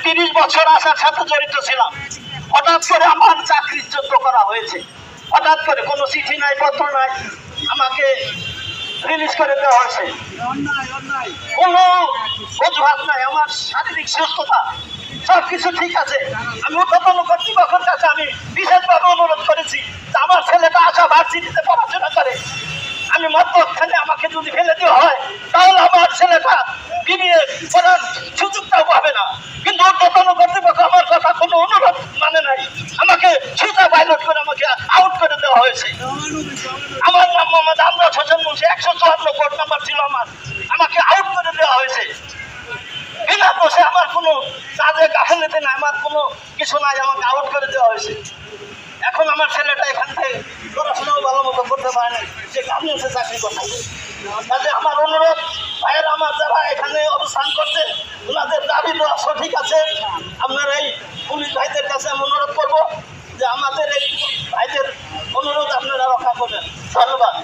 30 বছর আশার সাথে জড়িত ছিলাম। হঠাৎ করে আমার চাকরিচ্যুত করা হয়েছে। হঠাৎ করে কোনো চিঠি নাই, পত্র নাই, আমাকে রিলিজ করে দেওয়া হয়েছে। কোনো অজুহাত নাই, আমার শারীরিক সুস্থতা সবকিছু ঠিক আছে। আমি ঊর্ধ্বতন কর্তৃপক্ষের কাছে আমি বিশেষভাবে অনুরোধ করেছি যে আমার ছেলেটা আশা ভার্সিটিতে পড়াশোনা করে, আমি মধ্যখানে আমাকে যদি ফেলে দেওয়া হয় তাহলে আমার ছেলেটা বিবিএ করার সুযোগটাও পাবে না। কিন্তু ঊর্ধ্বতন কর্তৃপক্ষ আমার কথা কোনো অনুরোধ মানে নাই, আমাকে সোজা পাইলট করে আমাকে আউট করে দেওয়া হয়েছে। আমার নাম মোহাম্মদ আমরাজ হোসেন মুন্সি, 154 কোড নাম্বার ছিল আমার, আমাকে আউট করে দেওয়া হয়েছে। বিনা দোষে আমার কোনো কাজে গাফিলতি নাই, আমার কোনো কিছু নাই, আমাকে আউট করে দেওয়া হয়েছে। এখন আমার ছেলেটা এখান থেকে পড়াশোনাও ভালো মতো করতে পারে না, সে গার্মেন্টসে চাকরি করতে। কাজে আমার অনুরোধ, ভাইয়ের আমার যারা এখানে অবস্থান করছে ওনাদের দাবি দেওয়া সঠিক আছে। আপনার এই পুলিশ ভাইদের কাছে আমি অনুরোধ করবো যে আমাদের এই ভাইদের অনুরোধ আপনারা রক্ষা করবেন। ধন্যবাদ।